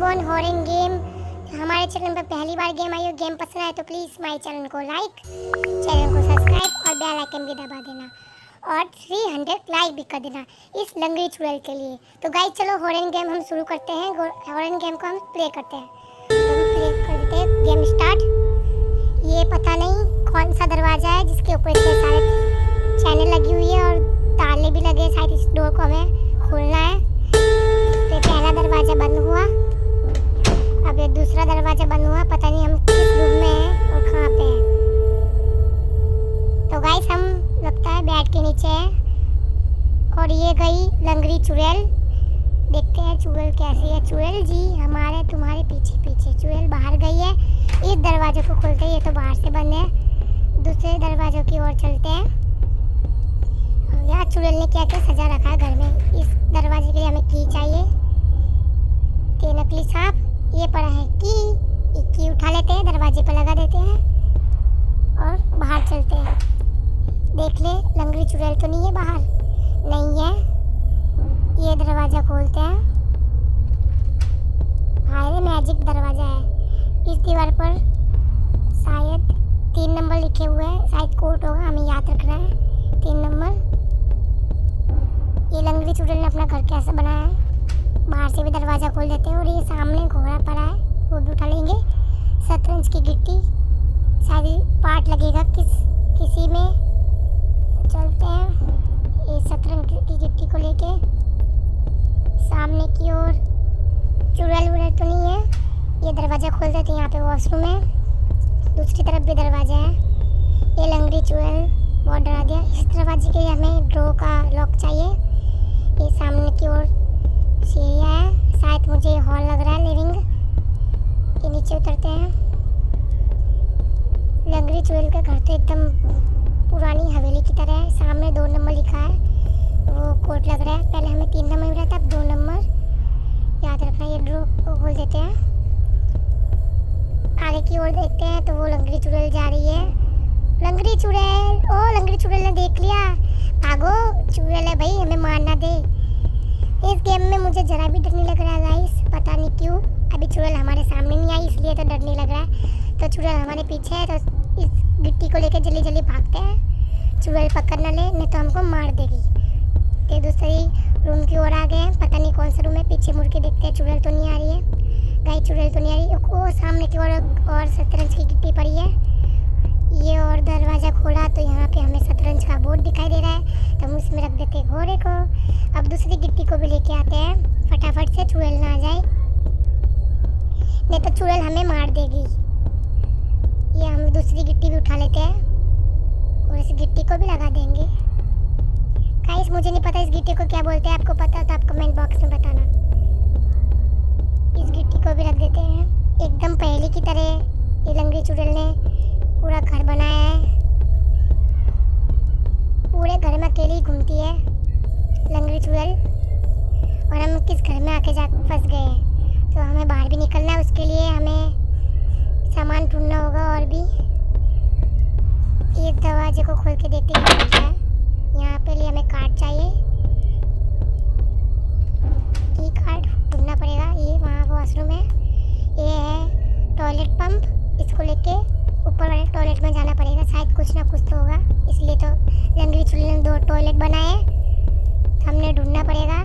कौन horror game हमारे channel पर पहली बार गेम आई हो, गेम पसंद आए तो प्लीज़ हमारे चैनल को लाइक, चैनल को सब्सक्राइब और बेल आइकन भी दबा देना और 300 लाइक भी कर देना इस लंगड़ी चुड़ैल के लिए। तो गाइस चलो हॉरर गेम हम शुरू करते हैं। हॉरर गेम को हम प्ले करते हैं। तो हम प्ले कर देते हैं, गेम स्टार्ट। ये पता नहीं कौन सा दरवाज़ा है जिसके ऊपर इतने सारे चैनल लगी हुई है और ताले भी लगे। शायद इस डोर को हमें खोलना है। तो पहला दरवाज़ा बंद हुआ, अब ये दूसरा दरवाज़ा बंद हुआ। पता नहीं हम किस रूम में हैं और कहाँ पे हैं। तो गाइस हम लगता है बेड के नीचे है और ये गई लंगड़ी चुड़ैल। देखते हैं चुड़ैल कैसी है। चुड़ैल जी हमारे तुम्हारे पीछे पीछे। चुड़ैल बाहर गई है। इस दरवाजे को खोलते हैं, ये तो बाहर से बंद है। दूसरे दरवाजों की ओर चलते हैं। यार चुड़ैल ने क्या क्या सजा रखा है घर में। इस दरवाजे के लिए हमें की चाहिए। ये नकली सांप ये पड़ा है की उठा लेते हैं, दरवाजे पर लगा देते हैं और बाहर चलते हैं। देख ले लंगड़ी चुड़ैल तो नहीं है बाहर, नहीं है। ये दरवाज़ा खोलते हैं। हाय मैजिक दरवाज़ा है। इस दीवार पर शायद 3 नंबर लिखे हुए हैं, शायद कोड होगा, हमें याद रखना है 3 नंबर। ये लंगड़ी चुड़ैल ने अपना घर कैसे बनाया है। बाहर से भी दरवाज़ा खोल देते हैं और ये सामने घोड़ा पड़ा है, वो भी उठा लेंगे। शतरंज की गिट्टी, शायद पार्ट लगेगा किसी में। चलते हैं ये शतरंज की गिट्टी को लेके सामने की ओर। चुड़ैल वुड़ैल तो नहीं है। ये दरवाज़ा खोल देते हैं, यहाँ पे वॉशरूम है। दूसरी तरफ भी दरवाज़ा है। ये लंगड़ी चुड़ैल बहुत डरा दिया। इस दरवाजे के लिए हमें ड्रॉ का लॉक चाहिए। ये सामने की ओर सीढ़ियाँ है, शायद मुझे हॉल लग रहा है, लिविंग। ये नीचे उतरते हैं। लंगड़ी चुड़ैल का घर तो एकदम पुरानी हवेली की तरह है। सामने 2 नंबर लिखा है, वो कोड लग रहा है। पहले हमें 3 नंबर मिला था, अब 2 नंबर याद रखना। ये ड्रॉ को खोल देते हैं। आगे की ओर देखते हैं तो वो लंगड़ी चुड़ैल जा रही है। लंगड़ी चुड़ैल, ओ लंगड़ी चुड़ैल ने देख लिया, भागो। चुड़ैल है भाई, हमें मार ना दे। इस गेम में मुझे जरा भी डर नहीं लग रहा है गाइस, पता नहीं क्यों। अभी चुड़ैल हमारे सामने नहीं आई इसलिए तो डर नहीं लग रहा है। तो चुड़ैल हमारे पीछे है, तो इस गिट्टी को लेकर जल्दी जल्दी भागते हैं। चुड़ैल पकड़ न ले, नहीं तो हमको मार देगी। तो दूसरी रूम की ओर आ गए हैं, पता नहीं कौन सा रूम है। पीछे मुड़ के देखते हैं, चुड़ैल तो नहीं आ रही है। गाइस चुड़ैल तो नहीं आ रही। वो सामने की ओर और शतरंज की गिट्टी पड़ी है। ये और दरवाज़ा खोला तो यहाँ पे हमें शतरंज का बोर्ड दिखाई दे रहा है, तो हम उसमें रख देते हैं घोड़े को। अब दूसरी गिट्टी को भी लेके आते हैं, फटाफट से चुड़ैल ना आ जाए, नहीं तो चुड़ैल हमें मार देगी। ये हम दूसरी गिट्टी भी उठा लेते हैं और इस गिट्टी को भी लगा देंगे। गाइस मुझे नहीं पता इस गिट्टी को क्या बोलते हैं, आपको पता तो आप कमेंट बॉक्स में बताना। इस गिट्टी को भी रख देते हैं। एकदम पहले की तरह ये लंगड़ी चुड़ैल ने पूरा घर बनाया है। पूरे घर में अकेली ही घूमती है लंगड़ी चुड़ैल। और हम किस घर में आके जा फंस गए हैं, तो हमें बाहर भी निकलना है। उसके लिए हमें सामान ढूंढना होगा और भी। ये दरवाजे को खोल के देखते हैं क्या है। यहाँ पे लिए हमें कार्ड चाहिए, की कार्ड ढूंढना पड़ेगा। ये वहाँ वॉशरूम है। ये है टॉयलेट पंप, इसको लेके ऊपर वाले टॉयलेट में जाना पड़ेगा। शायद कुछ ना कुछ तो होगा, इसलिए तो लंगड़ी चुड़ैल ने 2 टॉयलेट बनाए, तो हमने ढूंढना पड़ेगा।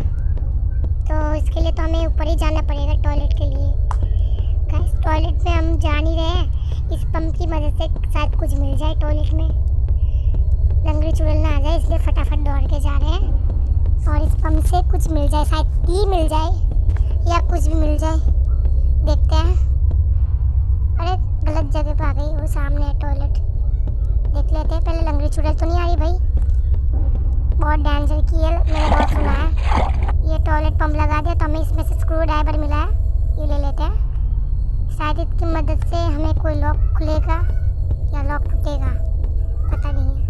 तो इसके लिए तो हमें ऊपर ही जाना पड़ेगा टॉयलेट के लिए। गाइस टॉयलेट में हम जा नहीं रहे हैं, इस पंप की मदद से शायद कुछ मिल जाए टॉयलेट में। लंगड़ी चुड़ैल ना आ जाए इसलिए फटाफट दौड़ के जा रहे हैं और इस पंप से कुछ मिल जाए, शायद की मिल जाए या कुछ भी मिल जाए। देखते हैं। अरे गलत जगह पे आ गई, वो सामने है टॉयलेट। देख लेते हैं पहले। लंगड़ी चुड़ैल तो नहीं आ रही भाई, बहुत डेंजर की है, मैंने बहुत सुना है। ये टॉयलेट पंप लगा दिया तो हमें इसमें से स्क्रू ड्राइवर मिला है, ये ले लेते हैं। शायद इसकी मदद से हमें कोई लॉक खुलेगा या लॉक टूटेगा, पता नहीं है।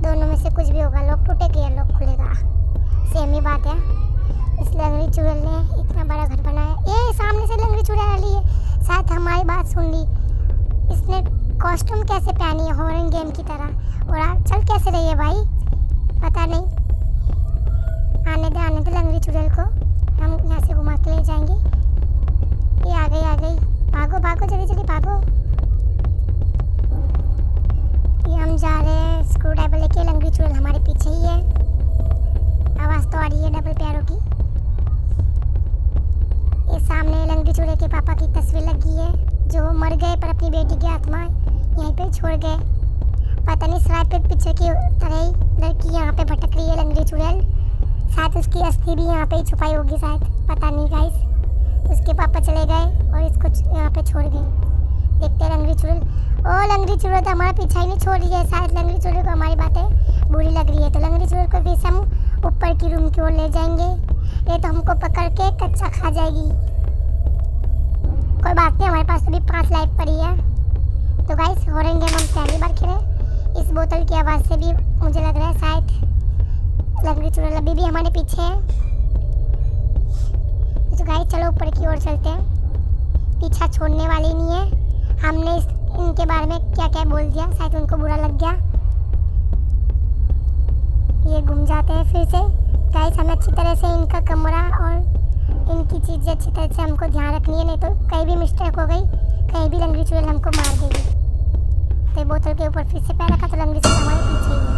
दोनों में से कुछ भी होगा, लॉक टूटेगा या लॉक खुलेगा, सेम ही बात है। इस लंगड़ी चुड़ैल ने इतना बड़ा घर बनाया। ये सामने से लंगड़ी चुड़ैल आ रही है, शायद हमारी बात सुन ली। इसने कॉस्ट्यूम कैसे पहनी है हॉरर गेम की तरह, और आप चल कैसे रही है भाई, पता नहीं। आने दे लंगड़ी चुड़ैल को, हम यहाँ से घुमा के ले जाएंगे। तो आ रही है डबल पैरों की। ये सामने लंगड़ी चूड़े के पापा की तस्वीर लगी है जो मर गए पर अपनी बेटी की आत्मा यहीं पे छोड़ गए। पता नहीं सराय पिक्चर की तरह ही लड़की यहाँ पे भटक रही है लंगड़ी चुड़ैल। शायद उसकी अस्थि भी यहाँ पे ही छुपाई होगी शायद, पता नहीं गाइस। उसके पापा चले गए और इसको यहाँ पे छोड़ गए। देखते हैं लंगड़ी चुड़ैल। ओ लंगड़ी चुड़ैल तो हमारा पीछा ही नहीं छोड़ रही है। शायद लंगड़ी चुड़ैल को हमारी बातें बुरी लग रही है, तो लंगड़ी चुड़ैल को फिर से हम ऊपर की रूम की ओर ले जाएंगे। ये तो हमको पकड़ के कच्चा खा जाएगी। कोई बात नहीं, हमारे पास अभी 5 लाइफ पड़ी है। तो गाइस हॉरर गेम हम पहली बार खेले। इस बोतल की आवाज़ से भी मुझे लग रहा है शायद लंगड़ी चुड़ैल अभी भी हमारे पीछे है। तो गाइस चलो ऊपर की ओर चलते हैं। पीछा छोड़ने वाली नहीं है। हमने इनके बारे में क्या क्या बोल दिया, शायद उनको बुरा लग गया। ये घूम जाते हैं फिर से। गाइस हमें अच्छी तरह से इनका कमरा और इनकी चीज़ें अच्छी तरह से हमको ध्यान रखनी है, नहीं तो कहीं भी मिस्टेक हो गई, कहीं भी लंगड़ी चुड़ैल हमको मार देगी। तो बोतल के ऊपर फिर से पैर रखा तो लंगड़ी चुड़ैल हमारे पीछे ही है।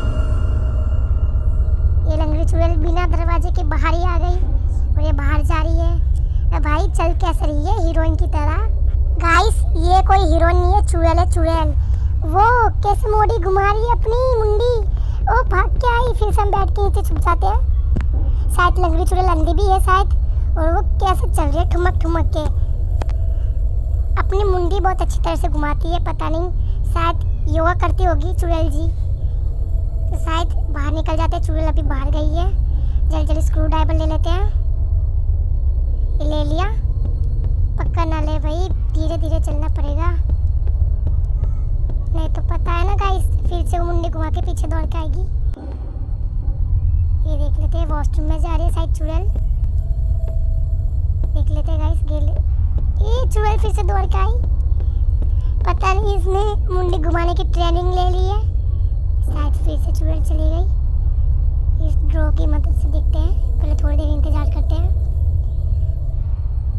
ये लंगड़ी चुड़ैल बिना दरवाजे के बाहर ही आ गई और ये बाहर जा रही है। भाई चल कैसे रही है हीरोइन की तरह। गाइस ये कोई हीरोइन नहीं है, चुड़ैल है चुड़ैल। वो कैसे मोड़ी घुमा रही है अपनी मुंडी। ओ भाग के आई, फिर से हम बैठ के नीचे छुप जाते हैं। शायद लंगड़ी चुड़ैल अंधी भी है शायद, और वो कैसे चल रही है ठुमक ठुमक के। अपनी मुंडी बहुत अच्छी तरह से घुमाती है, पता नहीं शायद योगा करती होगी चुड़ैल जी। तो शायद बाहर निकल जाते हैं। चुड़ैल अभी बाहर गई है। जल्दी जल्दी स्क्रू ड्राइवर ले लेते हैं। ये ले लिया। पक्का ना ले भाई, धीरे धीरे चलना पड़ेगा, नहीं तो पता है ना गाइस फिर से वो मुंडी घुमा के पीछे दौड़ के आएगी। ये देख लेते हैं, वॉशरूम में जा रही है शायद चुड़ैल। देख लेते हैं गाइस। ये चुड़ैल फिर से दौड़ के आई। पता नहीं इसने मुंडी घुमाने की ट्रेनिंग ले ली है। शायद फिर से चुड़ैल चली गई। इस ड्रॉ की मदद से देखते हैं, पहले थोड़ी देर इंतजार करते हैं।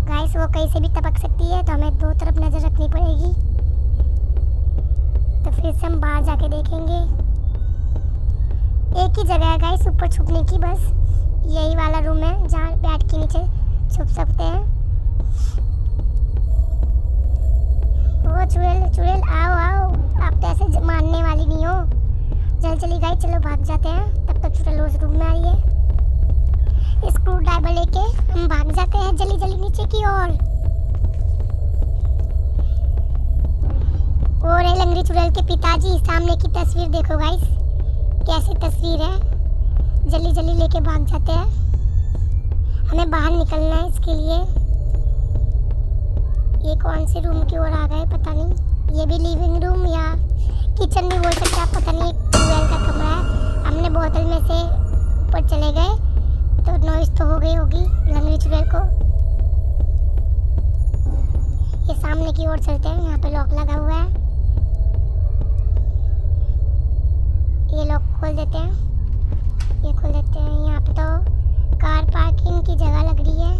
गाइस वो कहीं से भी टपक सकती है, तो हमें दो तरफ नज़र रखनी पड़ेगी। तो फिर से हम बाहर जाके देखेंगे। एक ही जगह है गाइस ऊपर छुपने की, बस यही वाला रूम है जहाँ बैठ के नीचे छुप सकते हैं। वो चुड़ैल चुड़ैल आओ आओ, आप तो ऐसे मारने वाली नहीं हो। जल्दी चली गाइस, चलो भाग जाते हैं। तब तक चुड़ैल उस रूम में आ रही है। स्क्रू ड्राइवर लेके हम भाग जाते हैं जल्दी जल्दी नीचे की ओर। और लंगड़ी चुड़ैल के पिताजी, सामने की तस्वीर देखो गाइस, कैसी तस्वीर है। जल्दी जल्दी लेके भाग जाते हैं। हमें बाहर निकलना है इसके लिए। ये कौन से रूम की ओर आ गए पता नहीं। ये भी लिविंग रूम या किचन भी बोल सकते हैं, पता नहीं। एक चुड़ैल का कमरा है। हमने बोतल में से ऊपर चले गए तो नॉइस तो हो गई होगी लंगड़ी चुड़ैल को। ये सामने की ओर चलते हैं। यहाँ पे लॉक लगा हुआ है, ये लॉक खोल देते हैं। ये खोल देते हैं। यहाँ पे तो कार पार्किंग की जगह लग रही है।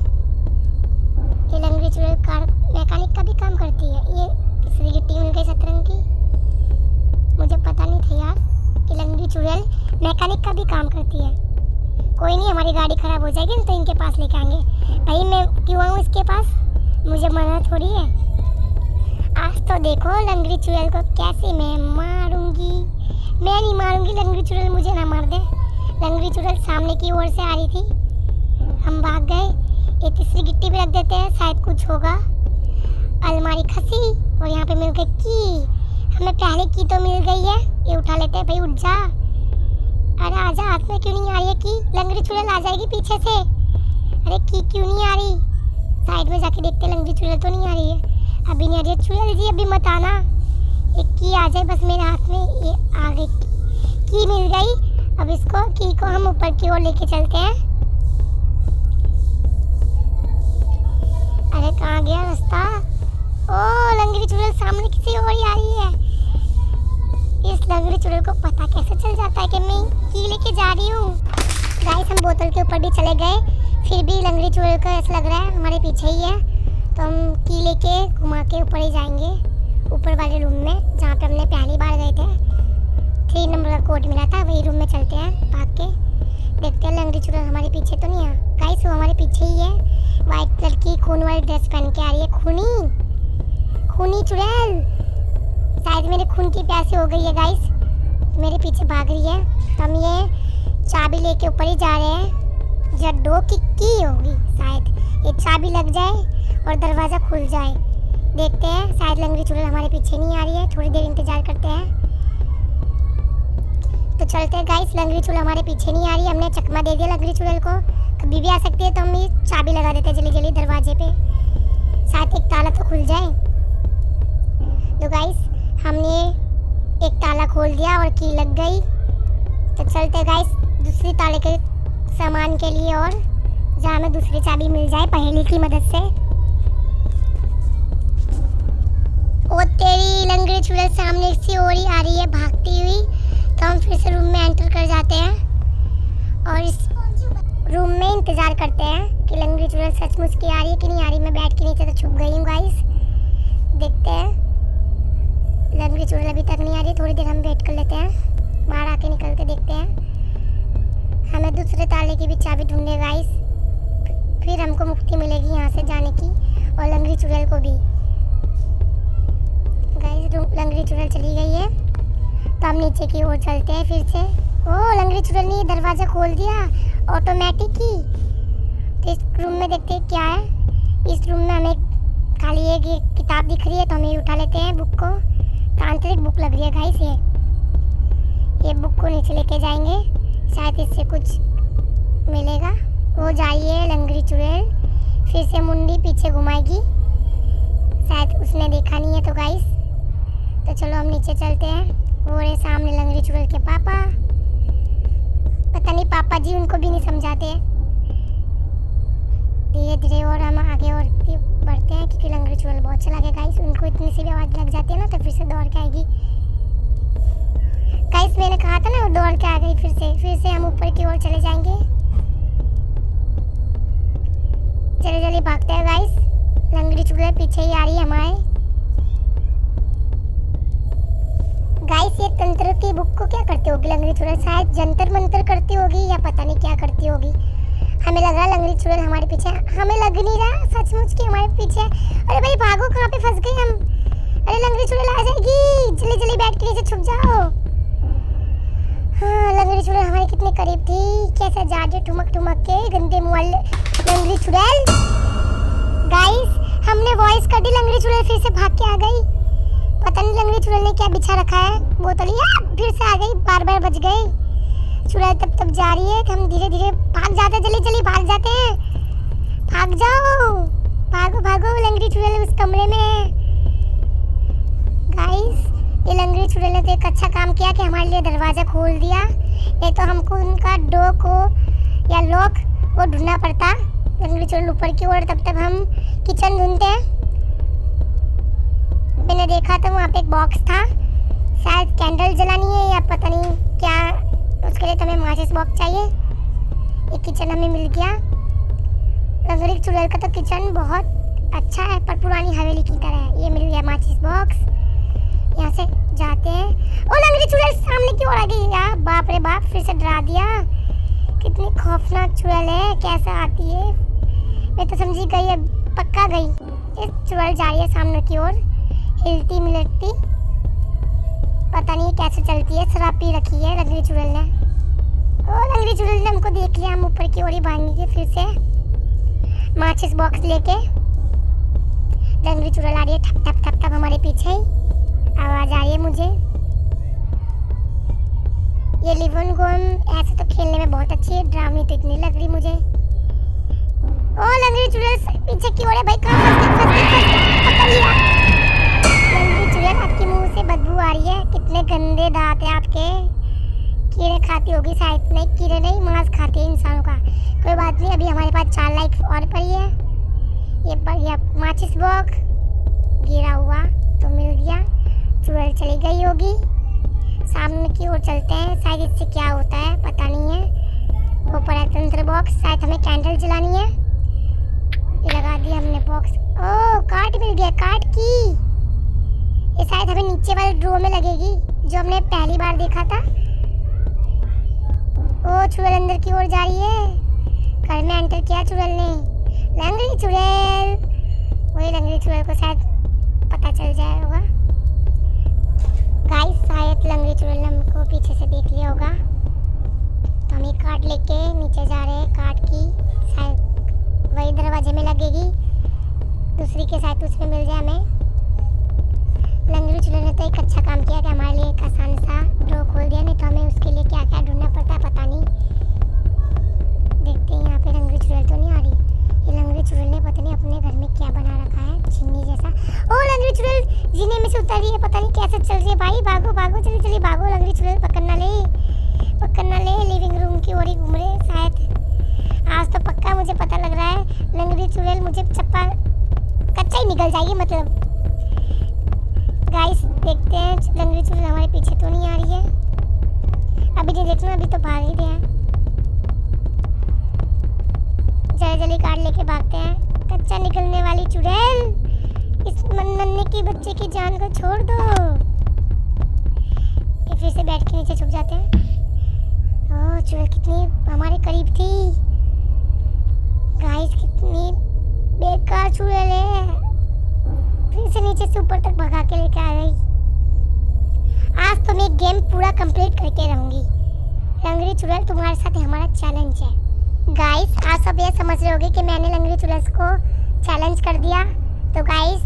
ये लंगड़ी चुड़ैल कार मैकेनिक का भी काम करती है। ये तीसरी गिट्टी मिल गई सतरंग की। मुझे पता नहीं था यार कि लंगड़ी चुड़ैल मैकेनिक का भी काम करती है। कोई नहीं, हमारी गाड़ी खराब हो जाएगी तो इनके पास लेके आएंगे। भाई मैं क्यों आऊँ इसके पास, मुझे मना थोड़ी है। आज तो देखो लंगड़ी चुड़ैल को कैसे मैं मारूंगी। मैं नहीं मारूंगी, लंगड़ी चुड़ैल मुझे ना मार दे। लंगड़ी चुड़ैल सामने की ओर से आ रही थी, हम भाग गए। ये तीसरी गिट्टी पे रख देते हैं, शायद कुछ होगा। अलमारी खसी और यहाँ पे मिल गई की। हमें पहले की तो मिल गई है, ये उठा लेते हैं। भाई उठ जा, अरे आजा। हाथ में क्यों नहीं आ रही है की? लंगड़ी चुड़ैल आ जाएगी पीछे से। अरे की क्यों नहीं आ रही? साइड में जाके देखते हैं, लंगड़ी चुड़ैल तो नहीं आ रही है। अभी नहीं आ रही है चुड़ैल जी, अभी मत आना। एक की आ जाए बस मेरे हाथ में। ये आ गई की, मिल गई। अब इसको की को हम ऊपर की ओर लेके चलते हैं। अरे कहाँ गया रास्ता? ओ लंगड़ी चुड़ैल सामने किसी और ही आ रही है। इस लंगड़ी चुड़ैल को पता कैसे चल जाता है कि मैं की लेके जा रही हूँ। गाइस हम बोतल के ऊपर भी चले गए, फिर भी लंगड़ी चुड़ैल को ऐसा लग रहा है हमारे पीछे ही है। तो हम की लेके घुमा के ऊपर ही जाएंगे, ऊपर वाले रूम में जहाँ पे हमने पहली बार गए थे। 3 नंबर का कोड मिला था, वही रूम में चलते हैं भाग के। देखते हैं लंगड़ी चुड़ैल हमारे पीछे तो नहीं है। गाइस वो हमारे पीछे ही है, वाइट कलर की खून वाली ड्रेस पहन के आ रही है। खूनी चुड़ैल शायद मेरे खून की प्यासी हो गई है गाइस, मेरे पीछे भाग रही है। तो हम ये चाबी लेके ऊपर ही जा रहे हैं। जड्डो की होगी शायद, ये चाबी लग जाए और दरवाज़ा खुल जाए। देखते हैं, शायद लंगड़ी चुड़ैल हमारे पीछे नहीं आ रही है, थोड़ी देर इंतजार करते हैं। तो चलते हैं गाइस, लंगड़ी चुड़ैल हमारे पीछे नहीं आ रही है। हमने चकमा दे दिया लंगड़ी चुड़ैल को, कभी भी आ सकती है। तो हम ये चाबी लगा देते हैं जल्दी जल्दी दरवाजे पे, शायद एक ताला तो खुल जाए। तो गाइस हमने एक ताला खोल दिया और की लग गई। तो चलते हैं गाइस दूसरी ताले के सामान के लिए, और जहाँ हमें दूसरी चाबी मिल जाए पहेली की मदद से। ओ तेरी, लंगड़ी चुड़ैल सामने से और ही आ रही है भागती हुई। तो हम फिर से रूम में एंटर कर जाते हैं और इस रूम में इंतज़ार करते हैं कि लंगड़ी चुड़ैल सचमुच की आ रही है कि नहीं आ रही। मैं बेड के नीचे तो छुप गई हूँ गाइस। देखते हैं, लंगड़ी चुड़ैल अभी तक नहीं आ रही, थोड़ी देर हम वेट कर लेते हैं, बाहर आके निकल के देखते हैं। हमें दूसरे ताले की भी चाबी ढूंढे गाइस, फिर हमको मुक्ति मिलेगी यहाँ से जाने की, और लंगड़ी चुड़ैल को भी। गाइस लंगड़ी चुड़ैल चली गई है, तो हम नीचे की ओर चलते हैं फिर से। ओ लंगड़ी चुड़ैल ने दरवाज़ा खोल दिया ऑटोमेटिक ही। तो इस रूम में देखते हैं क्या है। इस रूम में हमें खाली एक किताब दिख रही है, तो हम ये उठा लेते हैं बुक को। तांत्रिक बुक लग रही है गाइस ये बुक को नीचे लेके जाएंगे, शायद इससे कुछ मिलेगा। वो जाइए लंगड़ी चुड़ैल फिर से मुंडी पीछे घुमाएगी, शायद उसने देखा नहीं है। तो गाइस तो चलो हम नीचे चलते हैं। वो रहे सामने लंगड़ी चुड़ैल के पापा, पता नहीं पापा जी उनको भी नहीं समझाते हैं। धीरे धीरे और हम आगे और बढ़ते हैं, क्योंकि लंगड़ी चुड़ैल बहुत चला गया गाइस, उनको इतनी सी भी आवाज़ लग जाती है ना तो फिर से दौड़ के आएगी। गाइस मैंने कहा था ना वो दौड़ के आ गई फिर से हम ऊपर की ओर चले जाएंगे। जल्दी जल्दी भागते हैं गाइस, लंगड़ी चुड़ैल पीछे ही आ रही है हमारे। गाइस ये तंत्र की बुक को क्या करती होगी लंगड़ी चुड़ैल, शायद जंतर मंतर करती होगी या पता नहीं क्या करती होगी। हमें लग रहा है लंगड़ी चुड़ैल हमारे पीछे, हमें लग नहीं रहा सचमुच कि हमारे पीछे। अरे भाई भागो, कहाँ पे फंस गए हम। अरे लंगड़ी चुड़ैल आ जाएगी, जल्दी जल्दी बैठ के नीचे छुप जाओ। हाँ लंगड़ी चुड़ैल हमारे कितने करीब थी, कैसे जा रही ठुमक ठुमक के गंदे मुँह वाले लंगड़ी चुड़ैल। गाइस हमने वॉइस कर दी, लंगड़ी चुड़ैल फिर से भाग के आ गई। पता नहीं लंगड़ी चुड़ैल ने क्या बिछा रखा है, बोतलियाँ फिर से आ गई, बार बार बज गई। चुड़ैल तब जा रही है कि हम धीरे धीरे भाग जाते हैं, जल्दी जल्दी भाग जाते हैं। भाग जाओ, भागो भागो, लंगड़ी चुड़ैल उस कमरे में है। गाइस ये लंगड़ी चुड़ैल ने तो एक अच्छा काम किया कि हमारे लिए दरवाज़ा खोल दिया, नहीं तो हमको उनका डो को या लॉक वो ढूंढना पड़ता। लंगड़ी चुड़ैल ऊपर की ओर, तब तक हम किचन ढूंढते हैं। मैंने देखा था वहाँ पे एक बॉक्स था, शायद कैंडल जलानी है या पता नहीं क्या, उसके लिए तो हमें माचिस बॉक्स चाहिए। एक किचन हमें मिल गया। लंगड़ी चुड़ैल का तो किचन बहुत अच्छा है, पर पुरानी हवेली की तरह है। ये मिल गया माचिस बॉक्स, यहाँ से जाते हैं। ओ लंगड़ी चुड़ैल सामने की ओर आ गई यार, बाप रे बाप, फिर से डरा दिया। कितनी खौफनाक चुड़ैल है, कैसे आती है, मैं तो समझी गई है, पक्का गई। ये चुड़ैल जा रही है सामने की ओर, हिलती मिलती, पता नहीं कैसे चलती है। शराब पी रखी है लंगड़ी चुड़ैल ने। ओ लंगड़ी चुड़ैल ने हमको देख लिया, हम ऊपर की ओर ही भागेंगे फिर से माचिस बॉक्स लेके। लंगड़ी चुड़ैल आ रही है, ठप ठप ठप ठप हमारे पीछे ही आवाज़ आ रही है मुझे। ये लिवन गोम ऐसे तो खेलने में बहुत अच्छी है, ड्रामी तो इतनी लग रही मुझे। ओ लंगड़ी चुड़ैल पीछे की ओर है भाई, कहाँ फंस गई, पकड़ लिया। लंगड़ी चुड़ैल आपके मुंह से बदबू आ रही है, कितने गंदे दांत हैं आपके, कीड़े खाती होगी शायद। नहीं कीड़े नहीं, मांस खाती है इंसानों का। कोई बात नहीं, अभी हमारे पास 4 लाइक और पड़ी है। ये माचिस बॉक्स गिरा हुआ तो मिल गया। चुड़ैल चली गई होगी, सामने की ओर चलते हैं, शायद इससे क्या होता है पता नहीं है। ऊपर है तंत्र बॉक्स, शायद हमें कैंडल जलानी है। ये लगा दिया हमने बॉक्स। ओह कार्ड मिल गया, कार्ड की। ये शायद हमें नीचे वाले ड्रॉ में लगेगी, जो हमने पहली बार देखा था। ओ चुड़ैल अंदर की ओर जा रही है। घर में एंटर किया चुड़ैल ने। लंगड़ी चुड़ैल, वही लंगड़ी चुड़ैल को शायद पता चल जाए होगा। गाइस शायद लंगड़ी चुड़ैल ने हमको पीछे से देख लिया होगा, तो हम ये कार्ड लेके नीचे जा रहे हैं। कार्ड की शायद वही दरवाजे में लगेगी, दूसरी के साथ उसमें मिल जाए हमें। लंगड़ी चुड़ैल ने तो एक अच्छा काम किया कि हमारे लिए एक आसान सा ड्रॉ खोल दिया, नहीं तो हमें उसके लिए क्या क्या ढूंढना पड़ता है पता नहीं। देखते हैं यहाँ पे लंगड़ी चुड़ैल तो नहीं आ रही। ये लंगड़ी चुड़ैल ने पता नहीं अपने घर में क्या बना रखा है, चिन्नी जैसा। ओ लंगड़ी चुड़ैल जीने में से उतर रही है, पता नहीं कैसे चल रही है। भाई भागो भागो, चलिए चलिए भागो। लंगड़ी चुड़ैल पकड़ना ले, पकड़ना ले। लिविंग रूम की ओर ही घूम रहे शायद। आज तो पक्का मुझे पता लग रहा है लंगड़ी चुड़ैल मुझे चप्पा कच्चा ही निकल जाएगी मतलब। गाइस देखते हैं लंगड़ी चुड़ैल हमारे पीछे तो नहीं आ रही है। अभी जो देखना, अभी तो भाग ही रहे हैं। जल्दी जल्दी कार्ड लेके भागते हैं। कच्चा निकलने वाली चुड़ैल, इस नन्हे की बच्चे की जान को छोड़ दो। ये फिर से बैठ के नीचे छुप जाते हैं। ओह चुड़ैल कितनी हमारे करीब थी। गाइस कितनी बेकार चुड़ैल है, फिर से नीचे से ऊपर तक भगा के लेके आ गई। आज तो मैं गेम पूरा कंप्लीट करके रहूंगी। लंगड़ी चुड़ैल तुम्हारे साथ हमारा चैलेंज है। गाइस आज सब ये समझ रहे होगे कि मैंने लंगड़ी चुड़ैल को चैलेंज कर दिया। तो गाइस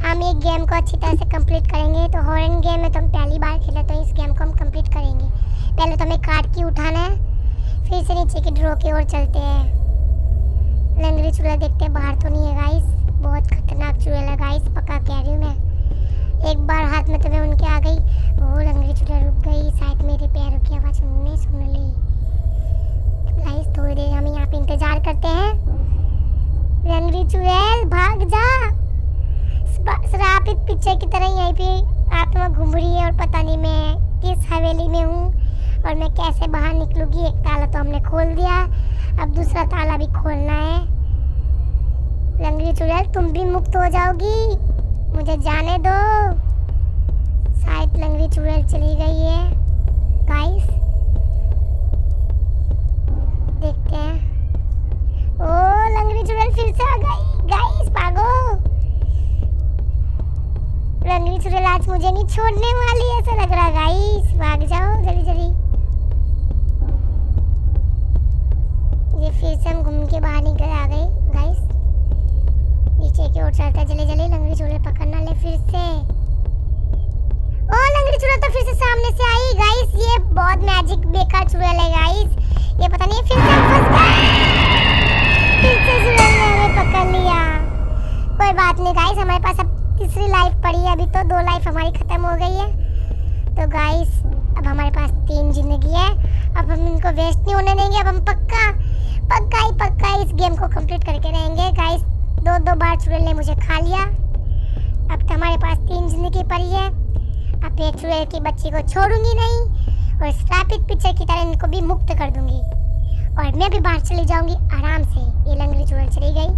हम एक गेम को अच्छी तरह से कंप्लीट करेंगे। तो हॉरर गेम में तो हम पहली बार खेले, तो इस गेम को हम कंप्लीट करेंगे। पहले तो हमें कार्ड की उठाना है, फिर से नीचे की ड्रॉ की ओर चलते हैं। लंगड़ी चुड़ैल देखते हैं बाहर तो नहीं है गाइस। बहुत खतरनाक चुड़ैल है गाइस, पक्का कह रही हूँ मैं। एक बार हाथ में तो मैं उनके आ गई। वो लंगड़ी चुड़ैल रुक गई, शायद मेरे पैरों की आवाज़ उन्होंने सुन ली। गाइस थोड़ी देर हम यहाँ पे इंतजार करते हैं। लंगड़ी चुड़ैल भाग जा, श्रापित पिक्चर की तरह यहीं पे आत्मा घूम रही है और पता नहीं मैं किस हवेली में हूँ और मैं कैसे बाहर निकलूंगी। एक ताला तो हमने खोल दिया, अब दूसरा ताला भी खोलना है। लंगड़ी चुड़ैल तुम भी मुक्त हो जाओगी, मुझे जाने दो। शायद लंगड़ी चुड़ैल चली गई है। गाइस देखते हैं। ओ लंगड़ी चुड़ैल फिर से आ गई। गाइस भागो, लंगड़ी चुड़ैल आज मुझे नहीं छोड़ने वाली ऐसा लग रहा। गाइस भाग जाओ जल्दी जल्दी। ये फिर से हम घूम के बाहर निकल आ गए। गाइस नीचे की ओर चलते जल्दी जल्दी। लंगड़ी चुड़ैल पकड़ना ले फिर से। ओ लंगड़ी चुड़ैल तो फिर से सामने से आई। गाइस ये बहुत मैजिक बेकार चुड़ैल है गाइस, ये पता नहीं फिर से फंस गए। फिर से चुड़ैल ने हमें पकड़ लिया। कोई बात नहीं गाइस, हमारे पास अब तीसरी लाइफ पड़ी है। अभी तो 2 लाइफ हमारी खत्म हो गई है। तो गाइस अब हमारे पास 3 जिंदगी है। अब हम इनको वेस्ट नहीं होने देंगे। अब हम पक्का इस गेम को कंप्लीट करके रहेंगे। गाइस 2 बार चुड़ैल ने मुझे खा लिया। अब तो हमारे पास 3 जिंदगी पड़ी है। अब एक चुड़ैल की बच्ची को छोड़ूंगी नहीं और श्रापित पिक्चर की तरह इनको भी मुक्त कर दूंगी और मैं भी बाहर चली जाऊंगी आराम से। ये लंगड़ी चुड़ैल चली गई।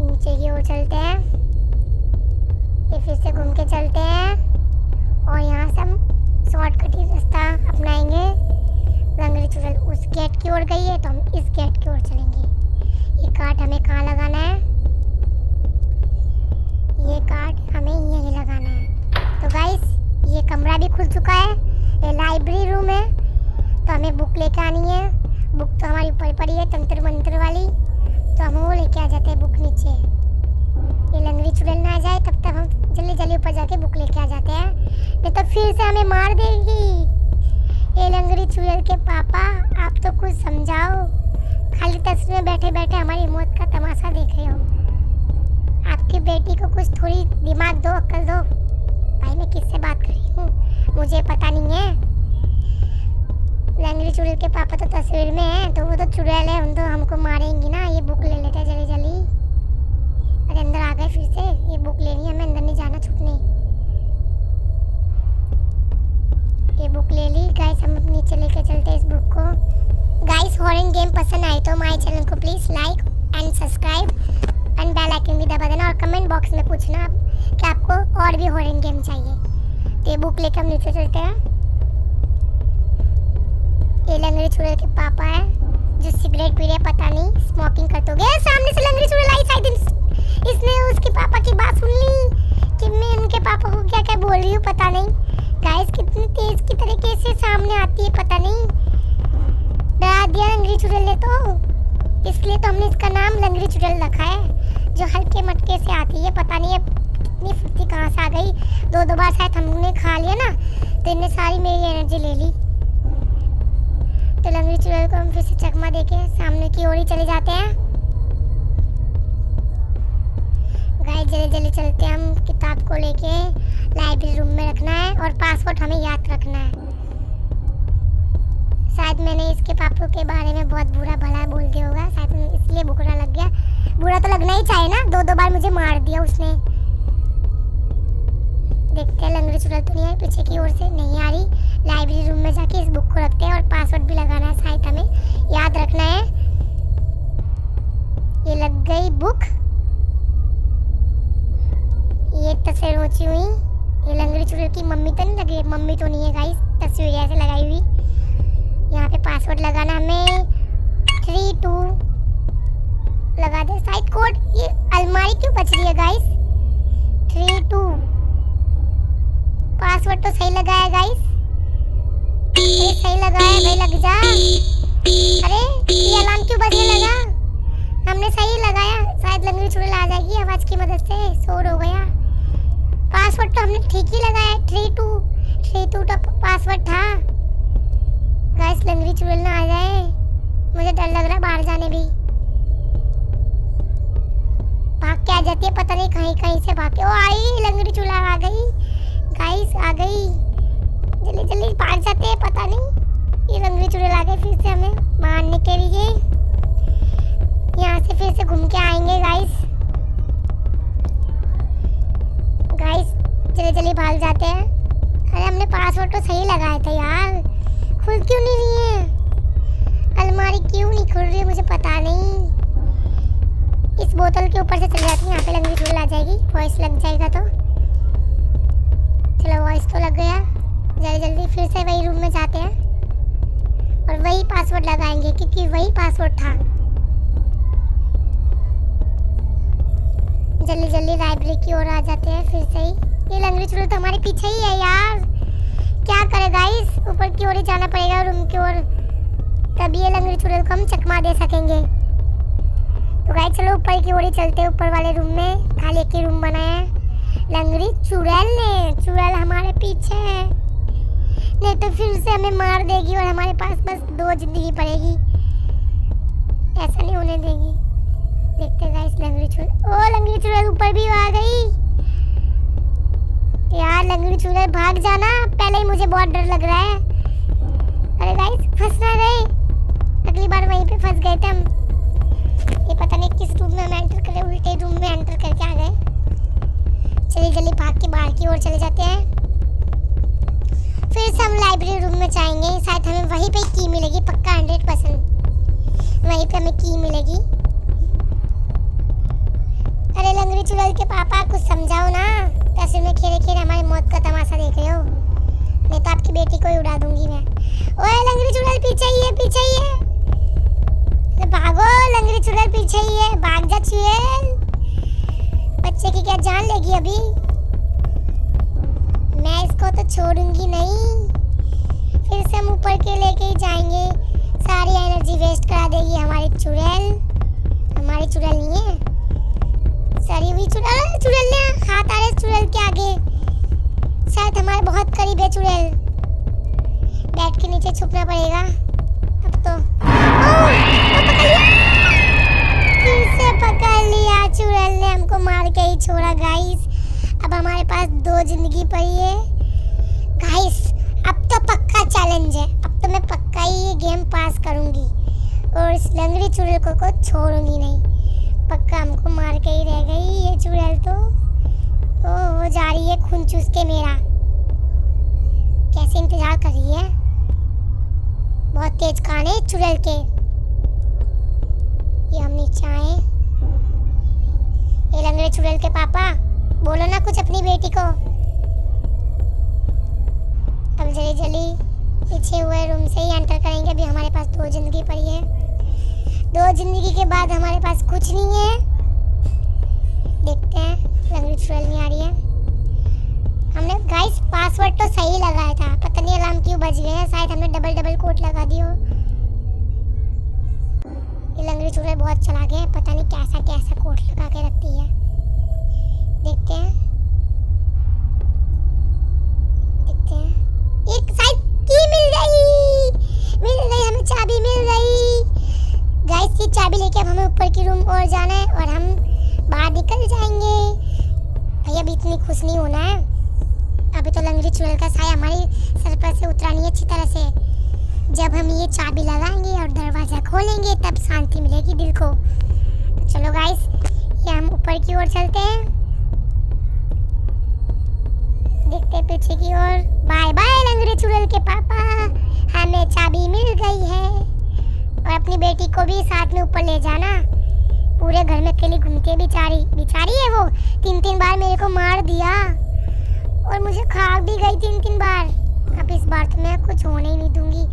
नीचे की ओर चलते हैं। ये फिर से घूम के चलते हैं और यहाँ से हम शॉर्टकट ही रास्ता अपनाएंगे। लंगड़ी चुड़ैल उस गेट की ओर गई है तो हम इस गेट की ओर चलेंगे। ये कार्ड हमें कहाँ लगाना है? ये कार्ड हमें यहीं लगाना है। तो गाइस ये कमरा भी खुल चुका है। ये लाइब्रेरी रूम है, तो हमें बुक लेके आनी है। बुक तो हमारी ऊपर पड़ी है तंत्र मंत्र वाली, तो हम वो लेके आ जाते हैं बुक नीचे। ये लंगड़ी चुड़ैल ना आ जाए तब तक हम जल्दी जल्दी ऊपर जाके बुक लेके आ जाते हैं, नहीं तो फिर से हमें मार देगी। ये लंगड़ी चुड़ैल के पापा आप तो कुछ समझाओ, खाली तस्वीर में बैठे बैठे हमारी मौत का तमाशा देख रहे हो। आपकी बेटी को कुछ थोड़ी दिमाग दो, अक्ल दो। भाई मैं किससे बात कर रही हूँ मुझे पता नहीं है। लंगड़ी चुड़ैल के पापा तो तस्वीर में है, तो वो तो चुड़ैल है, उन तो हमको मारेंगी ना। ये बुक ले लेते हैं जल्दी जल्दी। अरे अंदर आ गए फिर से। ये बुक लेनी है, हमें अंदर नहीं जाना छुपने। ये बुक ले ली। गाइस हम नीचे लेके चलते हैं इस बुक को। गाइस हॉरर गेम पसंद आए तो हमारे चैनल को please like and subscribe and bell icon भी दबा देना और कमेंट बॉक्स में पूछना कि आपको और भी हॉरर गेम चाहिए। तो ये बुक लेकर हम नीचे चलते हैं। ये लंगड़ी चुड़ैल के पापा है जो सिगरेट पी रहे, पता नहीं स्मोकिंग करते हो गए। सामने से लंगड़ी चुड़ैल आई, शायद इसने उसके पापा की बात सुन ली कि मैं उनके पापा को क्या क्या बोल रही हूँ, पता नहीं। गाइस कितनी तेज की तरीके से सामने आती है, पता नहीं डरा दिया लंगड़ी चुड़ैल ने तो, इसलिए तो हमने इसका नाम लंगड़ी चुड़ैल रखा है, जो हल्के मटके से आती है। पता नहीं अब कितनी फुर्ती कहाँ से आ गई, दो बार शायद हमने खा लिया ना तो इन्हें सारी मेरी एनर्जी ले ली। तो लंगड़ी चुड़ैल को हम फिर से चकमा देके सामने की ओर ही चले जाते हैं। गाइस जल्दी जल्दी चलते हैं, हम किताब को लेके लाइब्रेरी रूम में रखना है और पासवर्ड हमें याद रखना है। शायद मैंने इसके पापा के बारे में बहुत बुरा भला बोल दिया होगा, शायद इसलिए बुरा लग गया। बुरा तो लगना ही चाहिए ना, दो बार मुझे मार दिया उसने। देखते हैं लंगड़ी चुड़ैल तो नहीं है, पीछे की ओर से नहीं आ रही। लाइब्रेरी रूम में जाके इस बुक को रखते हैं और पासवर्ड भी लगाना है, शायद हमें याद रखना है। ये लग गई बुक, ये तस्वीर ऊंची हुई। ये लंगड़ी चुड़ैल की मम्मी तो नहीं लगी, मम्मी तो नहीं है गाइस, तस्वीर ऐसे लगाई हुई। यहाँ पे पासवर्ड लगाना हमें 32 लगा दे शायद कोड। ये अलमारी क्यों बच रही है गाइस? 32 पासवर्ड तो सही लगाया गाइस, ये सही लगाया भाई, लग जा। अरे ये अलार्म क्यों बजने लगा? हमने सही लगाया, शायद लंगड़ी चुड़ैल आ जाएगी आवाज की मदद से। शोर हो गया, पासवर्ड तो हमने ठीक ही लगाया। 32 तो पासवर्ड था गाइस। लंगड़ी चुड़ैल ना आ जाए, मुझे डर लग रहा है बाहर जाने भी। भाग के आ जाती है, पता नहीं कहीं से भाग के। ओ आई लंगड़ी चुड़ैल आ गई गाइस, आ गई। जल्दी जल्दी भाग जाते हैं, पता नहीं ये लंगड़ी चुड़ैल आ गई फिर से हमें मारने के लिए। यहाँ से फिर से घूम के आएंगे गाइस। जल्दी जल्दी भाग जाते हैं। अरे हमने पासवर्ड तो सही लगाया था यार, खुल क्यों नहीं रही है अलमारी, क्यों नहीं खुल रही है मुझे पता नहीं। इस बोतल के ऊपर से चल जाती है, यहाँ पे लंगड़ी चुड़ैल आ जाएगी, वॉइस लग जाएगा तो। चलो वॉइस तो लग गया, जल्दी जल्दी फिर से वही रूम में जाते हैं और वही पासवर्ड लगाएंगे क्योंकि वही पासवर्ड था। जल्दी जल्दी लाइब्रेरी की ओर आ जाते हैं फिर से ही। ये लंगड़ी चुड़ैल तो हमारे पीछे ही है यार, क्या करे गाइस, ऊपर की ओर ही जाना पड़ेगा रूम की ओर, तभी ये लंगड़ी चुड़ैल को हम चकमा दे सकेंगे। तो गाइस चलो ऊपर की ओर ही चलते हैं। ऊपर वाले रूम में खाली एक ही रूम बनाया है लंगड़ी चुड़ैल ने। चुड़ैल हमारे पीछे है, नहीं तो फिर से हमें मार देगी और हमारे पास बस 2 जिंदगी पड़ेगी, ऐसा नहीं होने देगी। देखते गाइस लंगड़ी चुड़ैल, ओ लंगड़ी चुड़ैल ऊपर भी आ गई यार। लंगड़ी चुड़ैल भाग जाना, पहले ही मुझे बहुत डर लग रहा है। अरे गाइस फंस ना गए, अगली बार वहीं पे फंस गए थे हम। ये पता नहीं किस रूम में हम एंटर करे, उल्टे रूम में एंटर करके आ गए। चलिए जल्दी भाग के बाहर की ओर चले जाते हैं। फिर से हम लाइब्रेरी रूम में जाएंगे, शायद हमें वहीं पे की मिलेगी पक्का 100%, वहीं पे हमें की मिलेगी। अरे लंगड़ी चुड़ैल के पापा कुछ समझाओ ना, तस्वीर में खेले खेले हमारी मौत का तमाशा देख रहे हो, नहीं तो आपकी बेटी को ही उड़ा दूंगी मैं। ओए लंगड़ी चुड़ैल पीछे ही है, पीछे ही है, अरे भागो लंगड़ी चुड़ैल पीछे ही है, भाग जा चुड़ैल, बच्चे की क्या जान लेगी अभी, मैं इसको तो छोड़ूंगी नहीं। फिर से हम ऊपर के लेके ही जाएंगे, सारी एनर्जी वेस्ट करा देगी हमारी चुड़ैल। हमारी चुड़ैल नहीं है, सारी हुई चुड़ैल ने हाथ आ रहे चुड़ैल के आगे, शायद हमारे बहुत करीब है चुड़ैल। बेड के नीचे छुपना पड़ेगा अब तो। फिर से पकड़ लिया, चुड़ैल ने हमको मार के ही छोड़ा गाइस। अब हमारे पास 2 जिंदगी पड़ी है गाइस। अब तो पक्का चैलेंज है, अब तो मैं पक्का ही ये गेम पास करूंगी और इस लंगड़ी चुड़ैल को छोड़ूंगी नहीं, पक्का हमको मार के ही रह गई ये चुड़ैल तो वो जा रही है खून चूस के मेरा। कैसे इंतजार कर रही है, बहुत तेज कान है चुड़ैल के। ये हम नीचे आए। ये लंगड़े चुड़ैल के पापा बोलो ना कुछ अपनी बेटी को। अब जल्दी जल्दी पीछे हुए रूम से ही एंटर करेंगे। अभी हमारे पास 2 जिंदगी पड़ी है। 2 जिंदगी के बाद हमारे पास कुछ नहीं है। देखते हैं, लंगड़ी चुड़ैल नहीं आ रही है। हमने गाइस पासवर्ड तो सही लगाया था, पता नहीं अलार्म क्यों बज गया। शायद हमने डबल कोड लगा दिया। ये लंगड़ी चुड़ैल बहुत चलाक है, पता नहीं कैसा कोड लगा के रखती है। देखते हैं एक शायद की मिल गई हमें, चाबी मिल गई। गाइस ये चाबी लेके अब हमें ऊपर की रूम और जाना है और हम बाहर निकल जाएंगे। भैया अभी इतनी खुश नहीं होना है। अभी तो लंगड़ी चुड़ैल का साया हमारी सर पर से उतरा नहीं अच्छी तरह से। जब हम ये चाबी लगाएंगे और दरवाजा खोलेंगे तब शांति मिलेगी दिल को। तो चलो गाइस ये हम ऊपर की ओर चलते हैं। देखते हैं पीछे की ओर। बाय बाय लंगड़ी चुड़ैल के पापा, हमें चाबी मिल गई है। और अपनी बेटी को भी साथ में ऊपर ले जाना। पूरे घर में अकेली घूमती है बेचारी है वो। 3 बार मेरे को मार दिया और मुझे खा भी गई 3 बार। अब इस बार तो मैं कुछ होने ही नहीं दूंगी।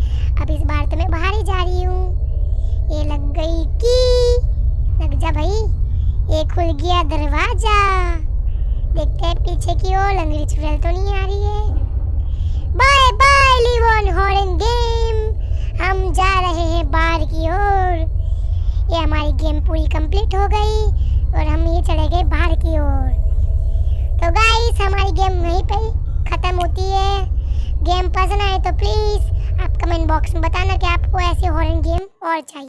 अब इस बार तो मैं बाहर ही जा रही हूँ। ये लग गई की, लग जा भाई। ये खुल गया दरवाजा। देखते हैं पीछे की ओर, लंगड़ी चुड़ैल तो नहीं आ रही है। Bye bye live on horror game, हम जा रहे हैं बाहर की ओर। ये हमारी गेम पूरी कंप्लीट हो गई और हम ये चले गए बाहर की ओर। तो गाइस हमारी गेम यहीं पे खत्म होती है। गेम पसंद आए तो प्लीज़ आप कमेंट बॉक्स में बताना कि आपको ऐसे हॉरर गेम और चाहिए।